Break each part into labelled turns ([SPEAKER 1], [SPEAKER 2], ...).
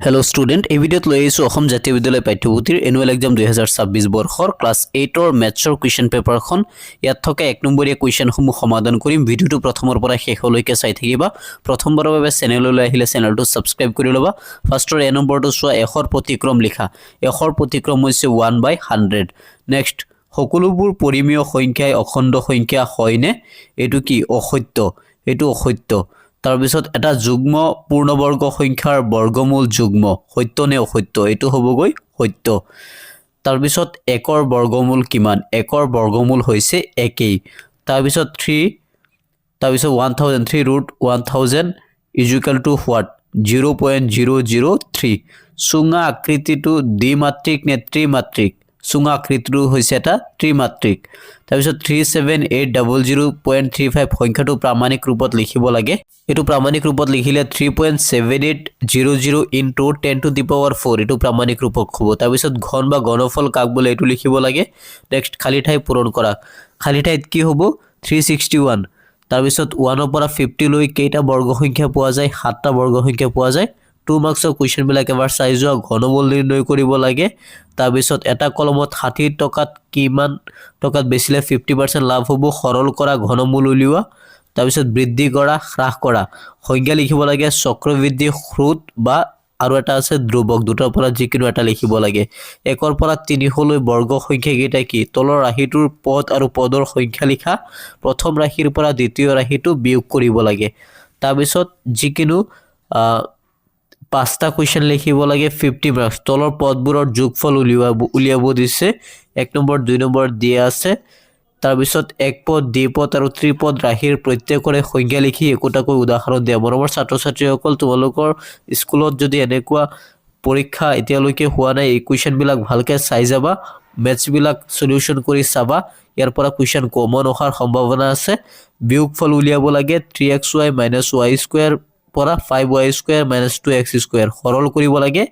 [SPEAKER 1] hello student এই ভিডিওত লৈ আইছো অসম জাতীয় বিদ্যালয় পাঠ্যপুথিৰ এনুৱেল এক্সাম 2026 বৰ্ষৰ ক্লাস 8 ৰ মেথছৰ কুৱেশ্যন পেপাৰখন ইয়াত থকা এক নম্বৰীয়া কুৱেশ্যনসমূহ সমাধান কৰিম ভিডিওটো প্ৰথমৰ পৰা শেষলৈকে চাই থাকিবা প্ৰথমবাৰৰ বাবে চেনেললৈ আহিলে চেনেলটো সাবস্ক্ৰাইব কৰি লবা ফাৰ্ষ্টৰ এ নম্বৰটো চোৱা এখৰ প্ৰতিক্ৰম লিখা এখৰ প্ৰতিক্ৰম হৈছে 1/100 নেক্সট সকলোবোৰ পৰিমেয় সংখ্যাই অখণ্ড সংখ্যা হয়নে এটো কি অসত্য এটো অসত্য তাৰপিছত এটা যুগ্ম পূৰ্ণবৰ্গ সংখ্যাৰ বৰ্গমূল যুগ্ম সত্য নে অসত্য এটো হ'বগৈ সত্য তাৰপিছত একৰ বৰ্গমূল কিমান একৰ বৰ্গমূল হৈছে একেই তাৰপিছত 3 তাৰপিছত 1003 root 1000 is equal to what 0.003 সুঙা আকৃতিটো দ্বিমাত্ৰিক নে ত্ৰিমাত্ৰিক সুঙা আকৃতিটো হৈছে এটা ত্ৰিমাত্ৰিক তাৰপিছত 37800.35 সংখ্যাটো প্ৰামাণিক ৰূপত লিখিব লাগে এটো প্ৰামাণিক ৰূপত লিখিলে 3.7800 into 10 to the power 4 এটো প্ৰামাণিক ৰূপক হ'ব তাৰপিছত ঘন বা ঘনফল কাক বোলে এটো লিখিব লাগে নেক্সট খালি ঠাই পূৰণ কৰা খালি ঠাইত কি হ'ব 361 তাৰপিছত 1 ৰ পৰা 50 লৈ কেইটা বৰ্গ সংখ্যা পোৱা যায় 7টা বৰ্গ সংখ্যা পোৱা যায় 2 মাৰ্কছৰ কুৱেশ্যন বিলাক এবাৰ চাই যোৱা ঘনমূল নিৰ্ণয় কৰিব লাগে তাৰপিছত এটা কলমত 60 টকাত কিমান টকাত বেচিলে 50% লাভ হ'ব সৰল কৰা ঘনমূল উলিওৱা তাৰপিছত বৃদ্ধি কৰা হ্ৰাস কৰা সংজ্ঞা লিখিব লাগে চক্ৰবৃদ্ধি খ্ৰুত বা আৰু এটা আছে ধ্ৰুবক দুটাৰ পৰা যিকোনো এটা লিখিব লাগে 1 ৰ পৰা 3 লৈ বৰ্গ সংখ্যা কেইটা কি তলৰ ৰাশিটোৰ পদ আৰু পদৰ সংখ্যা লিখা প্ৰথম ৰাশিৰ পৰা দ্বিতীয় ৰাশিটো বিয়োগ কৰিব লাগে তাৰপিছত যিকোনো পাঁচটা কুৱেশ্যন লিখিব লাগে 50 মাৰ্কস তলৰ পদবোৰৰ যোগফল উলিয়াব দিছে 1 নম্বৰ 2 নম্বৰ দিয়া আছে তাৰপিছত এক পদ দ্বিপদ আৰু ত্ৰিপদ ৰাশিৰ প্ৰত্যেকৰে সংজ্ঞা লিখি একোটাকৈ উদাহৰণ দিয়া মৰমৰ ছাত্ৰ ছাত্ৰীসকল তোমালোকৰ স্কুলত যদি এনেকুৱা পৰীক্ষা এতিয়ালৈকে হোৱা নাই এই কুৱেশ্যন বিলাক ভালকে চাই যাবা মেথছ বিলাক সলিউশন কৰি চাবা ইয়াৰ পৰা কুৱেশ্যন কমন হোৱাৰ সম্ভাৱনা আছে বিয়োগফল উলিয়াব লাগে 3xy - y² পৰা 5y² - 2x² সৰল কৰিব লাগে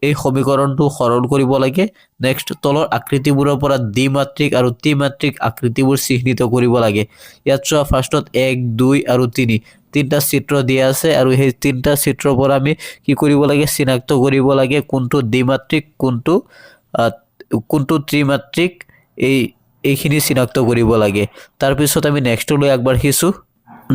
[SPEAKER 1] এই সমীকৰণটো সৰল কৰিব লাগে নেক্সট তলৰ আকৃতিবোৰৰ পৰা দ্বিমাত্ৰিক আৰু ত্ৰিমাত্ৰিক আকৃতিবোৰ চিহ্নিত কৰিব লাগে ইয়াত চোৱা ফাৰ্ষ্টত 1 2 আৰু 3 তিনটা চিত্ৰ দিয়া আছে আৰু এই তিনটা চিত্ৰৰ পৰা আমি কি কৰিব লাগে চিনাক্ত কৰিব লাগে কোনটো দ্বিমাত্ৰিক কোনটো ত্ৰিমাত্ৰিক এইখিনি চিনাক্ত কৰিব লাগে তাৰ পিছত আমি নেক্সটলৈ আগবাঢ়িছো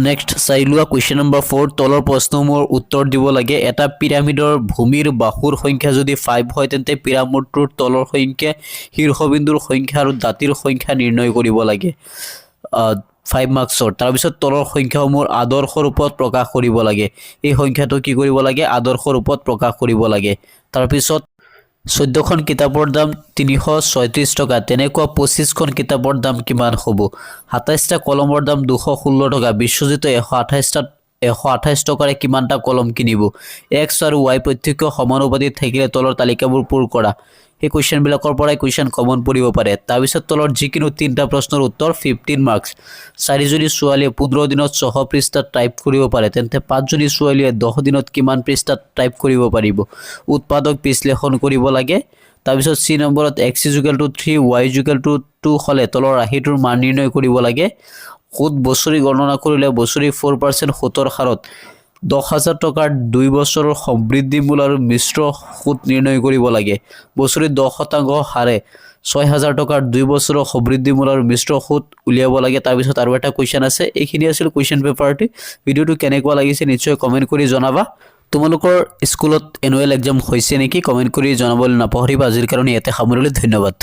[SPEAKER 1] নেক্সট চাইলুৱা কুৱেশ্যন নম্বৰ 4 তলৰ প্ৰশ্নসমূহৰ উত্তৰ দিব লাগে এটা পিৰামিডৰ ভূমিৰ বাহুৰ সংখ্যা যদি 5 হয় তেন্তে পিৰামিডটোৰ তলৰ সংখ্যা শীৰ্ষবিন্দুৰ সংখ্যা আৰু দাঁতিৰ সংখ্যা নিৰ্ণয় কৰিব লাগে 5 মাৰ্কছৰ তাৰ পিছত তলৰ সংখ্যাসমূহৰ আদৰ্শ ৰূপত প্ৰকাশ কৰিব লাগে এই সংখ্যাটো কি কৰিব লাগে আদৰ্শ ৰূপত প্ৰকাশ কৰিব লাগে তাৰ পিছত 14খন কিতাপৰ দাম 336 টকা তেনেকুৱা 25খন কিতাপৰ দাম কিমান হ'ব 27টা কলমৰ দাম 216 টকা বিশ্বজিত 128 টকাৰে কিমানটা কলম কিনিব x আৰু y প্ৰত্যক্ষ সমানুপাতিক থাকিলে তলৰ তালিকাবোৰ পূৰ কৰা এই কুৱেশ্যন বিলাকৰ পৰাই কুৱেশ্যন কমন পৰিব পাৰে তাৰ পিছত তলৰ যিকোনো তিনটা প্ৰশ্নৰ উত্তৰ 15 মাৰ্কস চাৰিজনী ছোৱালীয়ে 15 দিনত 6 পৃষ্ঠা টাইপ কৰিব পাৰে তেন্তে পাঁচজনী ছোৱালীয়ে 10 দিনত কিমান পৃষ্ঠা টাইপ কৰিব পাৰিব উৎপাদক বিশ্লেষণ কৰিব লাগে তাৰ পিছত সি নম্বৰত x = 3 y = 2 হলে তলৰ ৰাশিটোৰ মান নিৰ্ণয় কৰিব লাগে সুদ বছৰি গণনা কৰিলে বছৰি 4% সুতৰ হাৰত 10000 টকাৰ 2 বছৰৰ সমৃদ্ধি মূল আৰু মিশ্ৰ সুদ নিৰ্ণয় কৰিব লাগে বছৰি 10% হাৰে 6000 টকাৰ 2 বছৰৰ সমৃদ্ধি মূল আৰু মিশ্ৰ সুদ উলিয়াব লাগে তাৰ পিছত আৰু এটা কুৱেশ্যন আছে এইখিনি আছিল কুৱেশ্যন পেপাৰটি ভিডিওটো কেনেকুৱা লাগিছে নিশ্চয় কমেন্ট কৰি জনাবা তোমালোকৰ স্কুলত এনুৱেল এক্সাম হৈছে নেকি কমেন্ট কৰি জনাবলৈ নাপাহৰিবা আজিৰ কাৰণে ইয়াতে সামৰিলোঁ ধন্যবাদ